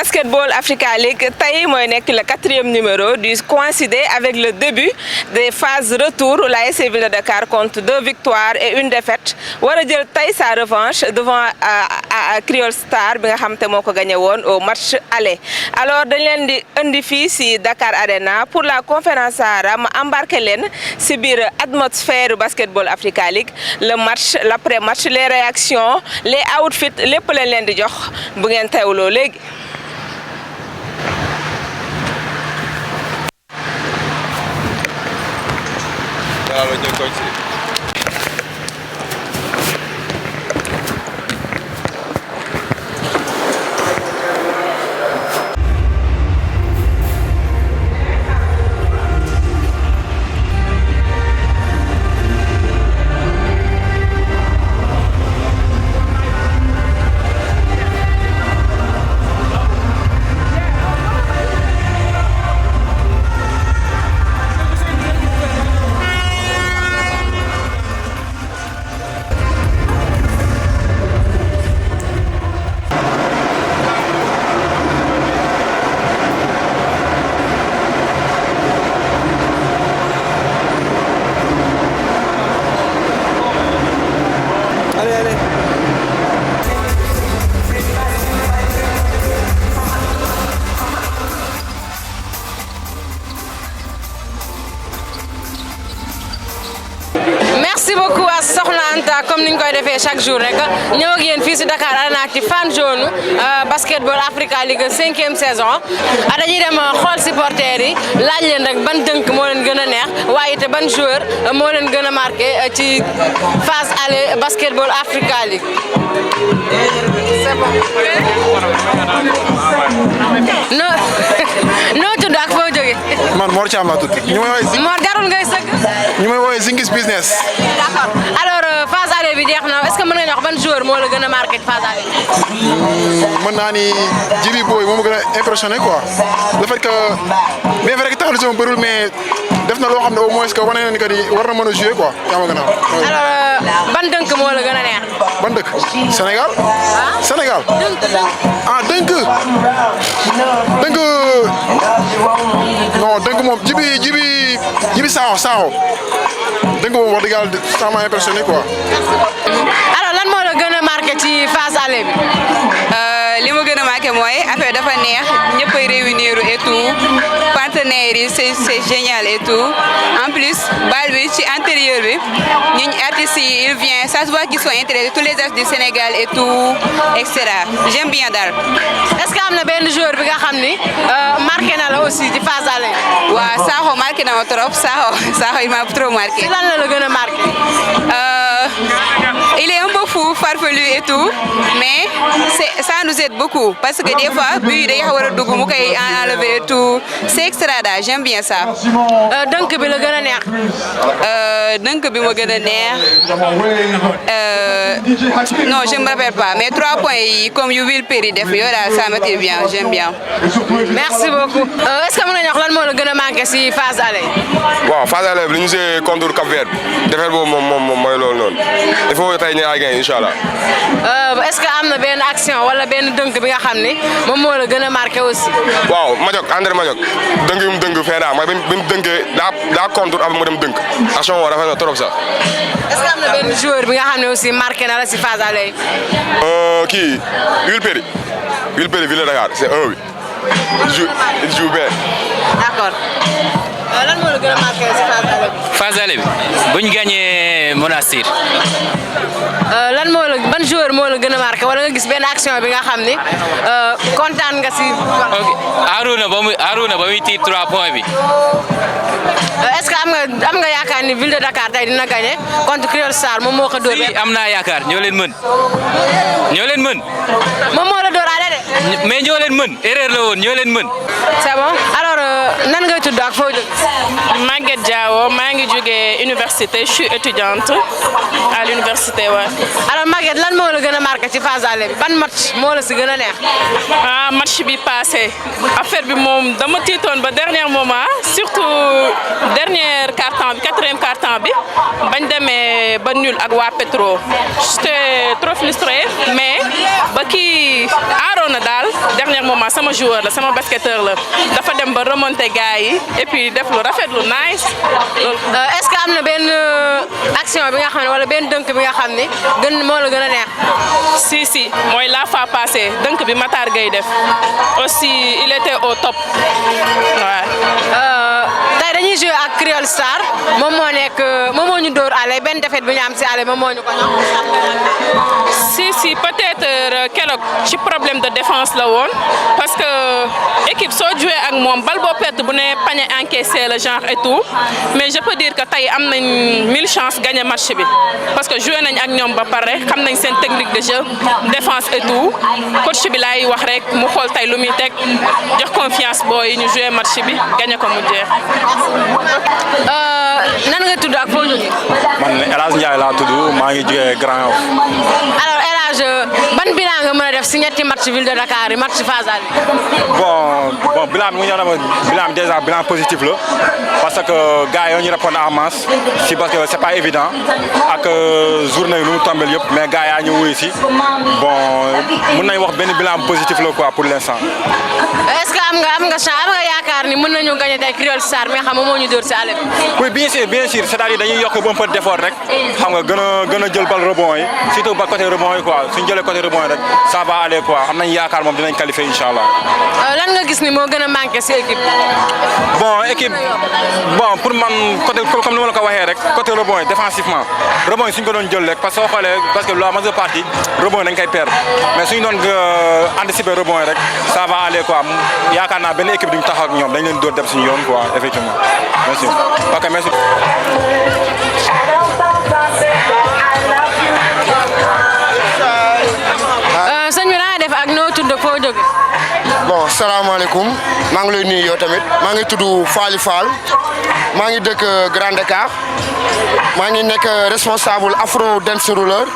Basketball Africa League tey mooy nekk le 4e numéro du coïncider avec le début des phases retour la SC Ville de Dakar compte 2 victoires et 1 défaite war a jël tey sa revanche devant Creole Star bi nga xam te moo ko gagné woon au match aller. Alors dañ leen di indi fii si Dakar Arena pour la conférence Sahara ma embarqué leen si biir atmosphère Basketball Africa League le match l'après-match les réactions les outfits lépp lañ leen di jox bu ngeen teewloo léegi. Merci beaucoup à Soxna Anta comme niñ koy defee chaque jour rek ñëw ak yéen fii si Dakar Arena ci fan zone Basketball Africa League 5e saison dañuy dem xool supporters yi laaj leen rek ban dënk moo leen gën a neex waaye te ban joueur moo leen gën a marqué ci phase aller Basketball Africa League. C'est bon. noo tudd ak foo jógee. man Mor Thiam laa tudd. Mor jarul ngay sëgg. ñu may woowee Zingis business. D'accord alors phase aller bi jeex na est-ce que mën nga ñu wax ban joueur moo la gën a marqué phase aller. mën naa ni Djibi Boy moo ma gën a impressionné quoi le fait que bien vrai que taxalu sama bërul mais def na loo xam ne au moins que wane na ni que ni war na mën a jouer quoi yaa ma gën a wax. alors ban dënk moo la gën a neex. ban dëkk Sénégal. Sénégal ah dënk non dënk moom Djibi Sakho dënk moom wax dëgg yàlla ça m'a impressionné quoi. alors lan moo la gën a marqué ci phase aller bi. li ma gën a marqué mooy affaire dafa neex ñëpp ay réunir et tout partenaires yi c'est génial et tout en plus bal bi ci intérieur bi ñun artistes yi ils viennent ça se voit qu'ils sont intéressés tous les artistes du Sénégal et tout et cetera j'aime bien daal. est-ce que am na benn joueur bi nga xam ni marqué na la aussi ci phase aller. waaw Sakho marqué na ma trop Sakho il m'a trop marqué. lan la gën a marqué. il est un peu fou farfelu et tout mais ça nous aide beaucoup parce que des fois bii day war a dugg mu koy enlever et tout c'est extra daal j'aime bien ça. dënk bi la gën a neex. dënk bi ma gën a neex non je me rappelle pas mais 3 points yi comme yu Will Perry def yow daal ça m'était bien j'aime bien. merci beaucoup. est-ce que mën nga ñu wax lan moo la gën a manqué si phase aller. waaw phase aller bi li ñu see contre Cap-Vert defar boobu moom mooy loolu noonu il faut tey ñu ay gain incha allah. est-ce que am na benn action wala benn dënk bi nga xam ni moom moo la gën a marqué aussi. waaw André Madiok dënk bi mu dënk fee naa mooy bi mu dënkee daa contre ab mu dem dënk action woo rafet na trop sax. est-ce que am na benn joueur bi nga xam ne aussi marqué na la si phase aller. kii Will Perry Ville de Dakar c'est un oui. il joue bien. d'accord. lan moo la gën a marqué si phase aller bi. phase aller bi bu ñu gagné Monastir. lan moo la ban joueur moo la gën a marqué wala nga gis benn action bi nga xam ni kontaan nga si. ok Arouna ba muy tiir 3 points bi. est-ce que am nga yaakaar ni Ville de Dakar tey dina gagné contre Creole Star moom moo ko dóor. si am naa yaakaar ñoo leen mën. moom moo la dóor ale de. mais ñoo leen mën erreur la woon ñoo leen mën. c'est bon alors nan ngay tudd ak foo jóg. maa Maguette Diawo maa ngi jógee université je suis étudiante à l'université ouais. alors Maguette lan moo la gën a marqué ci phase aller bi ban match moo la si gën a neex. Match bi passé affaire bi moom dama tiitoon ba dernier moment surtout dernier quart-temps bi quatrième quart-temps bi bañ demee ba nul ak waa Petro j'étais trop frustrée mais ba kii aaroon na daal dernier moment sama joueur la sama basketteur la dafa dem ba remonter gars yi et puis def lu rafet lu nice. est-ce que am na benn action bi nga xam ne wala benn dënk bi nga xam ne moo la gën a neex. si mooy la fois passée dënk bi Matar Gueye def aussi il était au top waaw. tey dañuy jouer ak Creole Star moom moo ñu dóor ale benn défaite bi ñu am si ale moom moo ñu ko ñor. si peut-être keroog ci problème de défense la woon parce que équipe soo joué ak moom bal boo perte bu ne panier encaissé le genre et tout mais je peux dire que tey am nañ 1000 chances gagner match bi parce que joué nañ ak ñoom ba pare xam nañ seen technique de jeu défense et tout coach bi laay wax rek mu xool tey lu muy teg jox confiance booy ñu joué match bi gagner ko mu jeex. nan nga tudd ak foo jógee. man El Hadj Ndiaye laa tudd maa ngi jógee Grand Yoff. alors El Hadj ban bilan nga mën a def si ñetti match ville de Dakar yi match phase aller. bon bilan bi nga ñëw bilan bi déjà bilan positif la parce que gars yi ñu répondre en masse si parce que c'est pas évident ak journée yi nu mu tombé yëpp mais gars yaa ñu wuyu si bon mun nañu wax benn bilan positif la quoi pour l'instant. est-ce que am nga yaakaar ni mën nañu gagner tey Creole Star mais xam nga moo ñu dóor si àll bi. oui bien sûr c'est-à-dire dañuy yokk un peu d'effort rek xam nga gën a jël bal rebond yi surtout ba côté rebond yi quoi suñu jëlee côté rebond yi rek ça va aller quoi am nañu yaakaar moom dinañ qualifier incha allah. lan nga gis ni moo gën a manqué si équipe. bon pour man côté comme ni ma la ko waxee rek côté rebond yi défensivement rebond yi suñ ko doon jël rek parce que soo xoolee parce que la majeure partie rebond yi dañ koy perdre mais suñu doon anticiper rebond yi rek ça va aller quoi yaakaar naa benn équipe duñu taxaw ak ñoom dañ leen door dem suñu yoon quoi effectivement merci ok merci. sëñ bi naa def ak noo tudd foo jóge. bon salaamaaleykum maa ngi lay nuyu yow tamit maa ngi tudd Fally Fall maa ngi dëkk Grand Dakar maa ngi nekk responsable Afro Dance Roller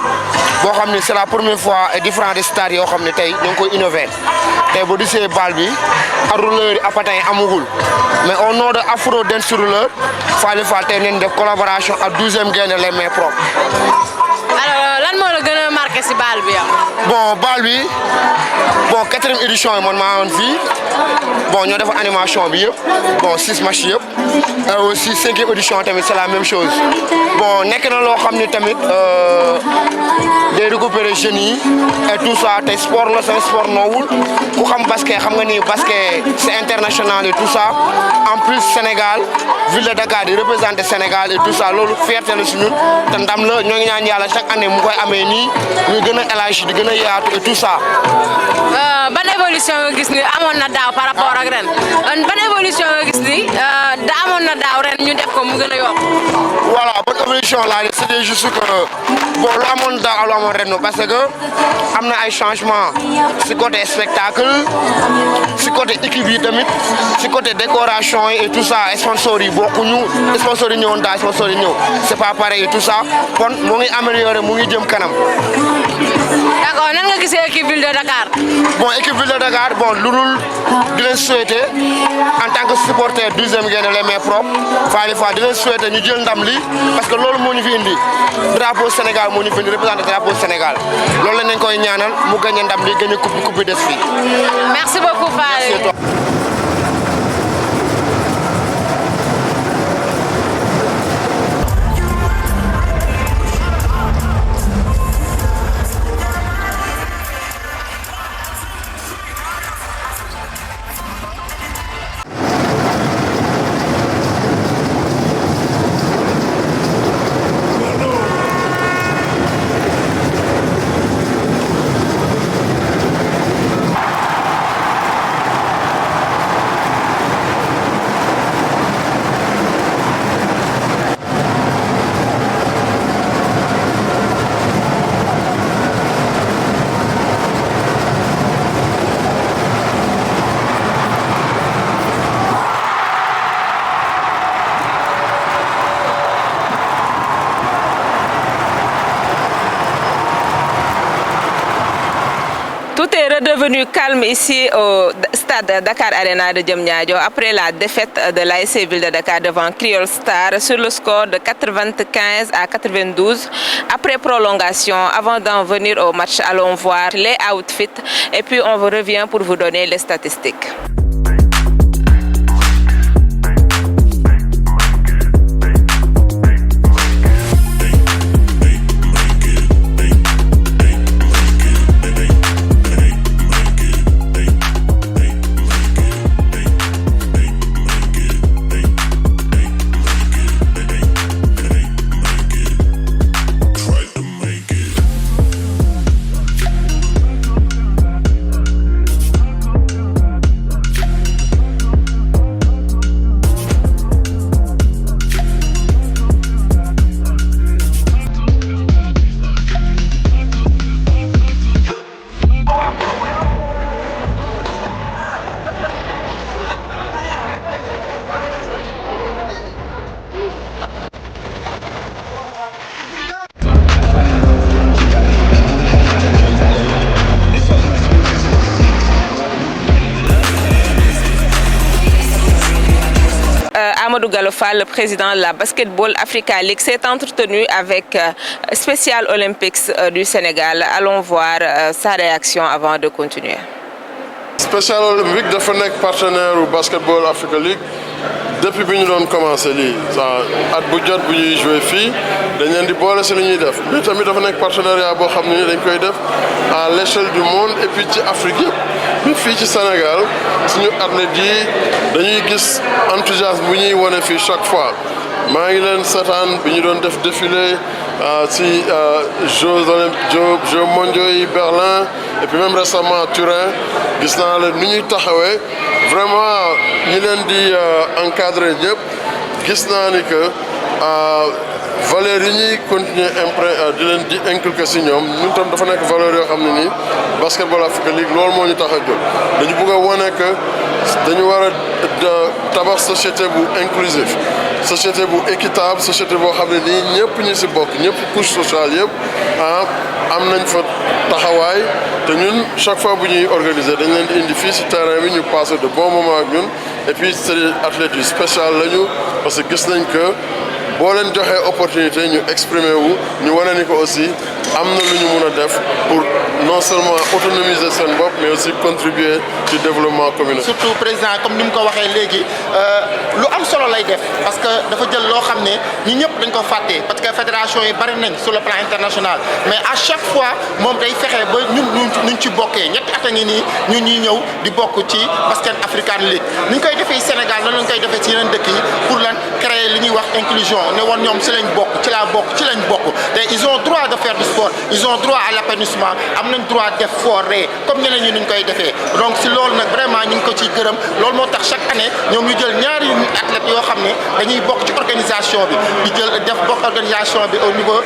boo xam ni c'est la première fois et différent des stars yoo xam ne tey ñu ngi koy innover tey boo gisee bal bi ak roller yi apatins amugul mais au nom de Afro Dance Roller Fally Fall tey nañ def collaboration ak 12e Gaïndé les mains propres. alors lan moo la gën a marqué si bal bi yow. bon bal bi bon 4e édition yi man maa woon fii bon ñoo def animation bi yëpp bon 6 matchs yëpp et aussi 5e édition tamit c'est la même chose bon nekk na loo xam ni tamit day récupérer jeunes yi et tout ça tey sport la c'est un sport noble ku xam basket xam nga ni basket c'est international et tout ça en plus Sénégal ville de Dakar di représenter Sénégal et tout ça loolu fierté la si ñun te ndam la ñoo ngi ñaan yàlla chaque année mu koy amee nii ñu gën a élargi di gën a yaatu et tout ça. ban évolution nga gis ni amoon na daaw par rapport ak ren ban évolution nga gis ni amoon na daaw ren ñu def ko mu gën a yokk. voilà bonne évolution là c'était juste que bon lu amoon daaw lu amoon ren parce que am na ay changements si côté spectacle si côté équipe yi tamit si côté décoration yi et tout ça sponsors yi bokkuñu sponsors yi ñëwoon daaw sponsors yi ñëw c'est pas pareil et tout ça kon mu ngi amélioré mu ngi jëm kanam. d'accord nan nga gisee équipe ville de Dakar. bon équipe ville de Dakar bon lu dul di leen souhaiter en tant que supporter 12e Gaïndé les mains propres Fally Fall di leen souhaiter ñu jël ndam li parce que loolu moo ñu fi indi drapeau Sénégal moo ñu fi indi représenté drapeau Sénégal loolu lañ koy ñaanal mu gagné ndam li gagné coupe bi des fii. merci beaucoup Fally. revenu calme ici au stade Dakar Arena de Diamniadio après la défaite de l'ASC Ville de Dakar devant Creole Star sur le score de 95 à 92. Après prolongation, avant d'en venir au match, allons voir les outfits et puis on vous revient pour vous donner les statistiques. Amadou Gallo Fall, le président de la Basketball Africa League, s'est entretenu avec Special Olympics du Sénégal. Allons voir sa réaction avant de continuer. Special Olympics dafa nekk partenaire u Basketball Africa League depuis bi ñu doon commencé lii at bu jot bu ñuy joué fii dañ leen di boole si li ñuy def mais tamit dafa nekk partenariat boo xam ne dañ koy def à l'échelle du monde et puis ci Afrique yëpp mais fii ci Sénégal suñu athlètes yi dañuy gis enthousiasme bu ñuy wane fii chaque fois maa ngi leen seetaan bi ñu doon def défilé ci Jeux mondiaux yi Berlin et puis même récemment Turin gis naa leen ni ñuy taxawee vraiment ñi leen di encadrer ñëpp gis naa ni que valeurs yi ñuy continuer di leen di inculquer si ñoom ñun tam dafa nekk valeurs yoo xam ne nii Basketball Africa League loolu moo ñu tax a jóg dañu bëgg a wane que dañu war a tabax société bu inclusive société bu équitable société boo xam ne nii ñëpp ñu si bokk ñëpp couche sociale yëpp am nañ fa taxawaay te ñun chaque fois bu ñuy organiser dañ leen di indi fii si terrain bi ñu passer de bons moments ak ñun et puis c'est des athlètes yu spécial lañu parce que gis nañ que boo leen joxee opportunité ñu exprimer wu ñu wane ni ko aussi am na lu ñu mun a def pour non seulement autonomiser seen bopp mais aussi contribuer ci développement communautaire. surtout président comme ni mu ko waxee léegi lu am solo lay def parce que dafa jël loo xam ne ñi ñëpp dañ ko fàtte parce que fédération yi bari nañ sur le plan international mais à chaque fois moom day fexe ba ñun ci bokkee ñetti at a ngi nii ñun ñuy ñëw di bokk ci Basket African League ni ñu koy defee Sénégal noonu lañ koy defee ci yeneen dëkk yi pour lan créer li ñuy wax inclusion ne woon ñoom ci lañ bokk ci laa bokk ci lañ bokk te ils ont droit de faire du sport ils ont droit à l'épanouissement am nañ droit def fooree comme ñeneen ñi ñu koy defee donc si loolu nag vraiment ñu ngi ko ciy gërëm loolu moo tax chaque année ñoom ñu jël ñaari athlètes yoo xam ne dañuy bokk ci organisation bi di jël def bokk organisation bi au niveau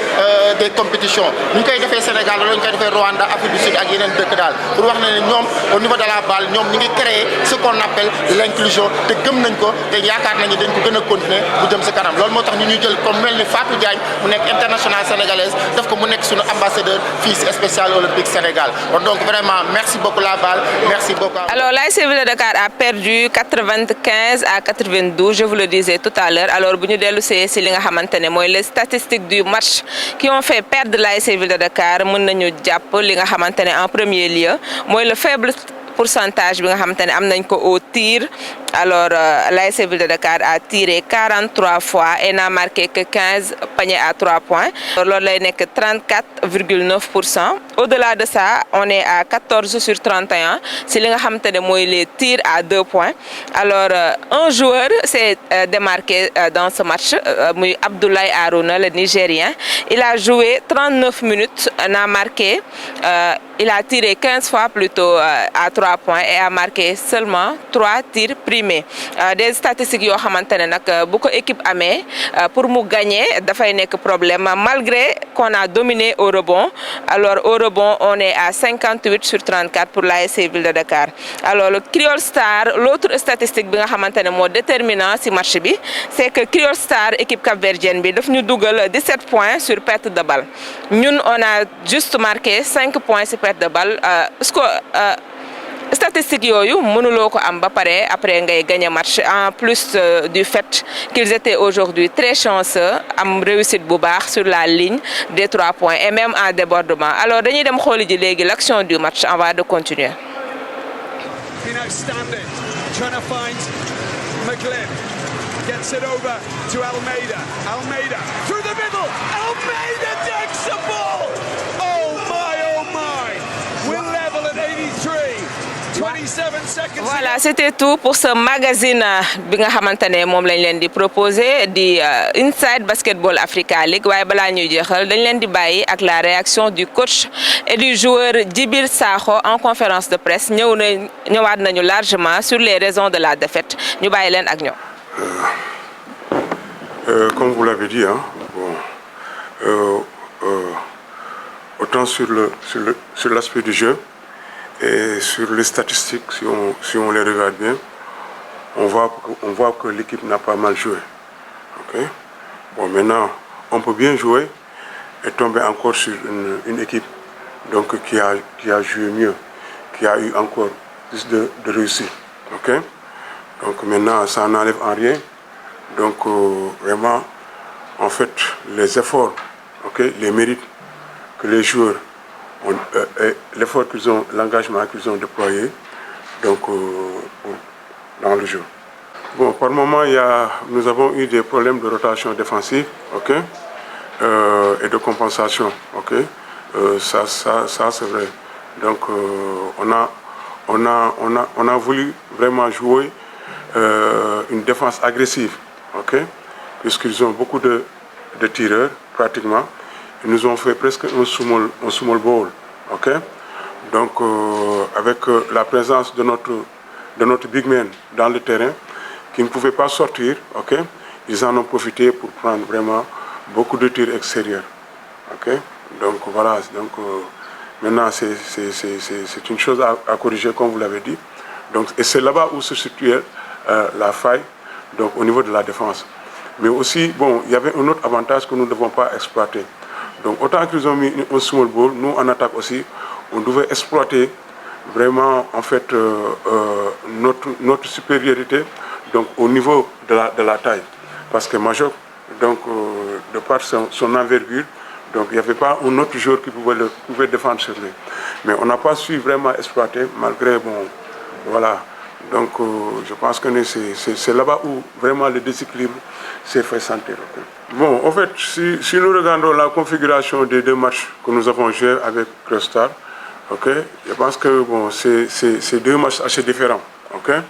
des compétitions ñu koy defee Sénégal loolu ñu koy defee Rwanda Afrique du Sud ak yeneen dëkk daal pour wax ne ñoom au niveau de la balle ñoom ñu ngi créer ce qu'on appelle l'inclusion te gëm nañ ko te yaakaar nañu dañ ko gën a continuer bu jëm si kanam loolu moo tax ñu ñuy jël comme mel ni Fatou Diagne mu nekk international sénégalaise def ko mu nekk suñu ambassadeur fii si Special Olympique Sénégal donc vraiment merci beaucoup la balle merci beaucoup. Alors l'ASC Ville de Dakar a perdu 95 à 92 je vous le disais tout à l'heure alors bu ñu dellu see si li nga xamante ne mooy les statistiques du match qui ont fait perdre l'ASC Ville de Dakar mën nañu jàpp li nga xamante ne en premier lieu mooy le faible pourcentage bi nga xamante ne am nañ ko au tir alors l'ASC Ville de Dakar a tiré 43 fois et n'a marqué que 15 paniers à 3 points loolu lay nekk 34,9%. Au-delà de ça on est à 14 sur 31 si li nga xamante ne mooy les tirs à 2 points alors un joueur s'est démarqué dans ce match muy Abdoulaye Arouna le Nigérien il a joué 39 minutes n'a marqué il a tiré 15 fois plutôt à 3 points et a marqué seulement 3 tirs primés des statistiques yoo xamante ne nag bu ko équipe amee pour mu gagner dafay nekk problème malgré qu'on a dominé au rebond alors au rebond on est à 58 sur 34 pour l'ASC Ville de Dakar alors le Creole Star l'autre statistique bi nga xamante ne moo déterminant ci match bi c'est que Creole Star équipe capverdienne bi daf ñu dugal 17 points sur perte de balle ñun on a juste marqué 5 points sur perte de balle statistiques yooyu mënuloo ko am ba pare après ngay gagner match en plus du fait qu'ils étaient aujourd'hui très chanceux am réussite bu baax sur la ligne des 3 points et même en débordement. Alors dañuy dem xooli ji léegi l'action du match avant de continuer. Trying to find McGlynn, gets it over to Almeida. Almeida through the middle. Almeida takes the ball. Oh my! We're level at 83. 27 seconds. Voilà, c'était tout pour ce magazine bi nga xamantane mom lañ leen di proposer di Inside Basketball Africa League. Waye bala ñuy jéxal dañ leen di bayyi ak la réaction du coach et du joueur Djibril Sakho en conférence de presse. Ñëwaat nañu largement sur les raisons de la défaite. Ñu bayyi leen ak ñom. Comme vous l'avez dit, hein, autant sur l'aspect du jeu et sur les statistiques, si on les regarde bien, on voit que l'équipe n'a pas mal joué. Okay? Bon, maintenant, on peut bien jouer et tomber encore sur une équipe donc, qui a joué mieux, qui a eu encore plus de réussite. Okay? Donc maintenant, ça n'enlève en rien. Donc vraiment, en fait, les efforts, okay, les mérites que les joueurs ont, l'effort qu'ils ont, l'engagement qu'ils ont déployé, donc dans le jeu. Bon, par moment, nous avons eu des problèmes de rotation défensive, okay, et de compensation, okay. Ça c'est vrai. Donc on a voulu vraiment jouer une défense agressive, okay, puisqu'ils ont beaucoup de tireurs pratiquement. Ils nous ont fait presque un small ball, okay. Donc avec la présence de notre big man dans le terrain qui ne pouvait pas sortir, okay, ils en ont profité pour prendre vraiment beaucoup de tirs extérieurs, okay. Donc voilà, donc maintenant c'est une chose à corriger comme vous l'avez dit. Donc, et c'est là-bas où se situait la faille, donc au niveau de la défense. Mais aussi, bon, il y avait un autre avantage que nous ne devons pas exploiter. Donc autant qu'ils ont mis un small ball, nous en attaque aussi, on devait exploiter vraiment en fait notre supériorité donc au niveau de la taille. Parce que Majok, donc de par son envergure, donc il n'y avait pas un autre joueur qui pouvait défendre sur lui. Mais on n'a pas su vraiment exploiter malgré, bon, voilà. Donc je pense que c'est là-bas où vraiment le déséquilibre s'est fait sentir. Okay. Bon, en fait, si nous regardons la configuration des deux matchs que nous avons joués avec Crystal, okay, je pense que bon, c'est deux matchs assez différents. Okay.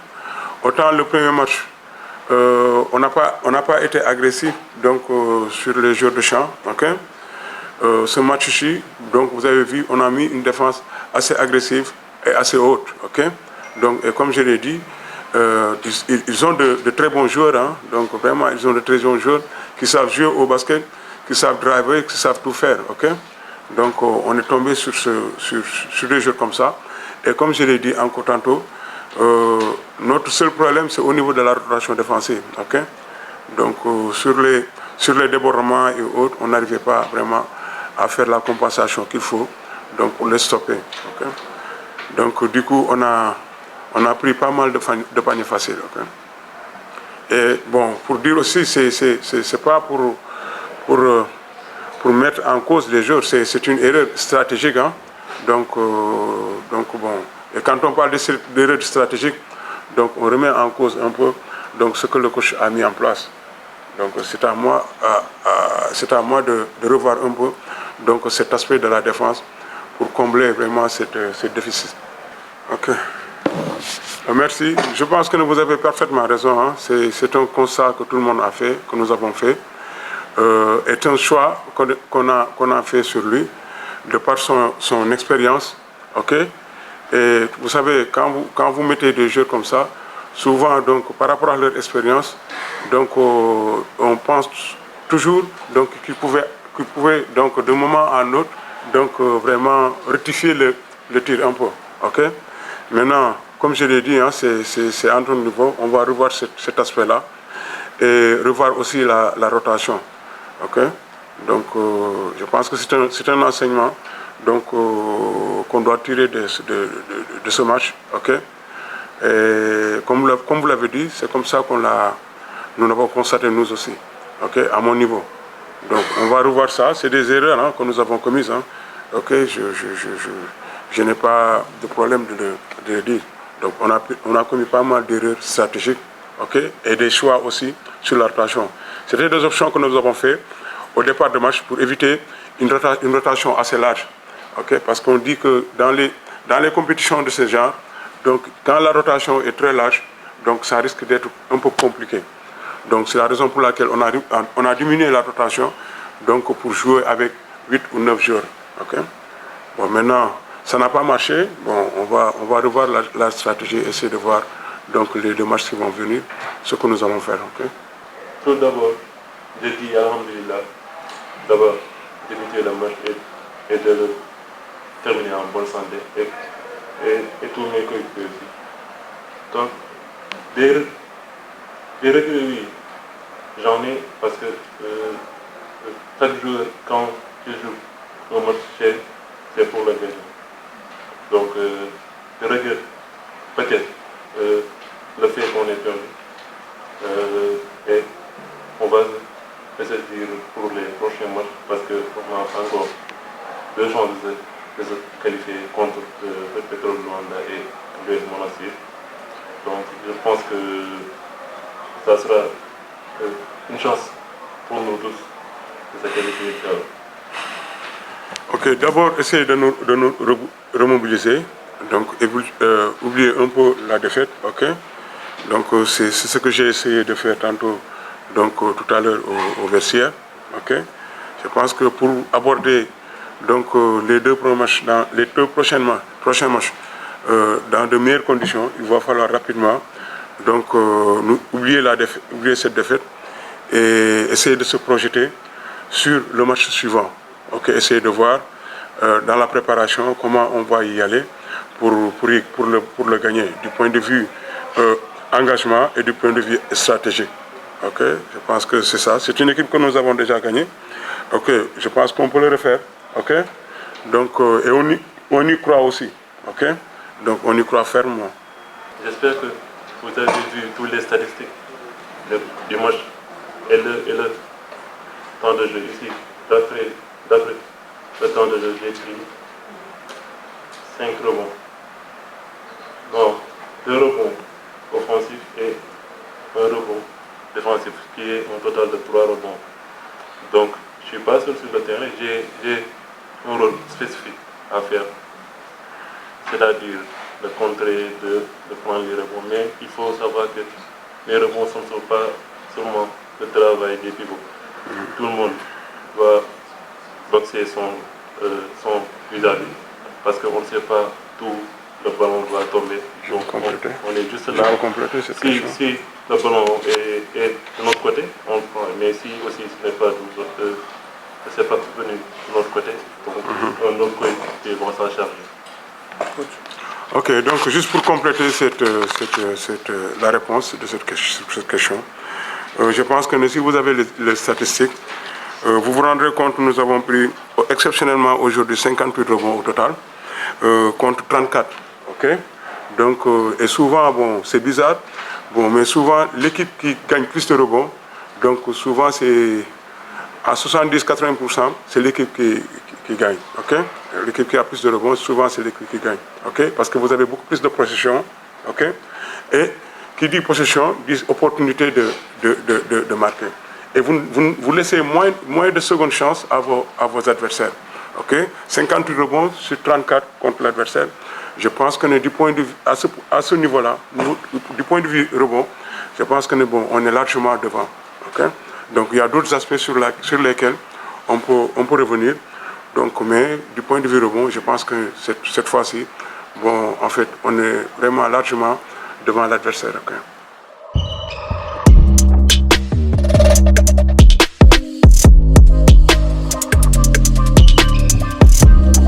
Autant le premier match, on n'a pas été agressif donc, sur les joueurs de champ. Okay. Ce match-ci, donc vous avez vu, on a mis une défense assez agressive et assez haute. Okay. Donc, et comme je l'ai dit, ils ont de très bons joueurs. Hein. Donc vraiment, ils ont de très bons joueurs qui savent jouer au basket, qui savent driver, qui savent tout faire. Okay. Donc on est tombé sur des jeux comme ça. Et comme je l'ai dit encore tantôt, notre seul problème, c'est au niveau de la rotation défensive. Okay. Donc sur les débordements et autres, on n'arrivait pas vraiment à faire la compensation qu'il faut donc, pour les stopper. Okay. Donc du coup, on a pris pas mal de paniers faciles. Okay. Et bon, pour dire aussi, c'est pas pour mettre en cause les joueurs, c'est une erreur stratégique. Hein. Donc bon, et quand on parle d'erreur stratégique, donc on remet en cause un peu donc, ce que le coach a mis en place. Donc c'est à moi de revoir un peu donc, cet aspect de la défense pour combler vraiment cette déficit. Ok. Merci. Je pense que vous avez parfaitement raison. Hein. C'est un constat que tout le monde a fait, que nous avons fait. Est un choix qu'on a fait sur lui, de par son expérience. Okay? Et vous savez, quand vous mettez des jeux comme ça, souvent, donc, par rapport à leur expérience, donc, on pense toujours qu'ils pouvaient donc, d'un moment à un autre, donc, vraiment rectifier le tir un peu. Okay? Maintenant, comme je l'ai dit, hein, c'est entre niveau, on va revoir cet aspect-là et revoir aussi la rotation. Okay? Donc, je pense que c'est un enseignement donc, qu'on doit tirer de ce match. Okay? Et comme vous l'avez dit, c'est comme ça nous l'avons constaté nous aussi, okay? À mon niveau. Donc on va revoir ça, c'est des erreurs hein, que nous avons commises. Hein. Okay? Je n'ai pas de problème de le dire. Donc on a commis pas mal d'erreurs stratégiques, okay? Et des choix aussi sur la rotation. C'était des options que nous avons fait au départ de match pour éviter une rotation assez large. Okay? Parce qu'on dit que dans les compétitions de ce genre, donc quand la rotation est très large, donc ça risque d'être un peu compliqué. Donc c'est la raison pour laquelle on a diminué la rotation donc, pour jouer avec 8 ou 9 joueurs. Okay? Bon, maintenant, ça n'a pas marché. Bon, on va revoir la stratégie, essayer de voir donc, les 2 matchs qui vont venir, ce que nous allons faire. Okay? Tout d'abord, je dis alhamdulillah, d'abord débuter le match et de le terminer en bonne santé et tous mes coéquipiers aussi. Donc, des regrets, oui, j'en ai parce que chaque joueur, quand il joue un match, c'est pour le gagner. Donc, des regrets, peut-être le fait qu'on est perdu. Et on va essayer pour les prochains matchs parce qu'on a encore 2 chances de se qualifier contre le Pétrole Luanda et le Monastir. Donc je pense que ça sera une chance pour nous tous de se qualifier. Ok, d'abord essayer de nous remobiliser, donc oublier un peu la défaite, ok. Donc c'est ce que j'ai essayé de faire tantôt, donc tout à l'heure au vestiaire, ok. Je pense que pour aborder donc les 2 premiers matchs, dans les 2 prochains matchs, dans de meilleures conditions, il va falloir rapidement donc oublier cette défaite et essayer de se projeter sur le match suivant. Ok, essayer de voir dans la préparation comment on va y aller pour le gagner du point de vue engagement et du point de vue stratégique. Ok, je pense que c'est ça. C'est une équipe que nous avons déjà gagnée. Ok, je pense qu'on peut le refaire. Ok, donc et on y croit aussi. Ok, donc on y croit fermement. J'espère que vous avez vu toutes les statistiques du match et le temps de jeu ici. D'après le temps de jeu, j'ai pris 5 rebonds. Non, 2 rebonds offensifs et 1 rebond défensif, qui est un total de 3 rebonds. Donc, je ne suis pas seul sur le terrain, j'ai un rôle spécifique à faire, c'est-à-dire de contrer, de prendre les rebonds. Mais il faut savoir que les rebonds ne sont pas seulement le travail des pivots. Tout le monde doit boxer son vis-à-vis parce qu'on ne sait pas d'où le ballon va tomber. Donc on est juste là. Si le ballon est de notre côté, on le prend. Mais si aussi ce n'est pas venu de notre côté, donc un autre côté va s'en charger. Ok, donc juste pour compléter la réponse de cette question, je pense que si vous avez les statistiques, vous vous rendrez compte que nous avons pris exceptionnellement aujourd'hui 58 rebonds au total, contre 34. Okay? Donc, et souvent, bon, c'est bizarre, bon, mais souvent l'équipe qui gagne plus de rebonds, donc souvent c'est à 70-80%, c'est l'équipe qui gagne. Okay? L'équipe qui a plus de rebonds, souvent c'est l'équipe qui gagne. Okay? Parce que vous avez beaucoup plus de possession. Okay? Et qui dit possession, dit opportunité de marquer. Et vous laissez moins de secondes chances à vos adversaires. Okay? 58 rebonds sur 34 contre l'adversaire. Je pense que du point de vue, à ce niveau-là, du point de vue rebond, je pense que on est largement devant. Okay? Donc il y a d'autres aspects sur lesquels on peut revenir. Donc, mais du point de vue rebond, je pense que cette fois-ci, bon, en fait, on est vraiment largement devant l'adversaire. Okay?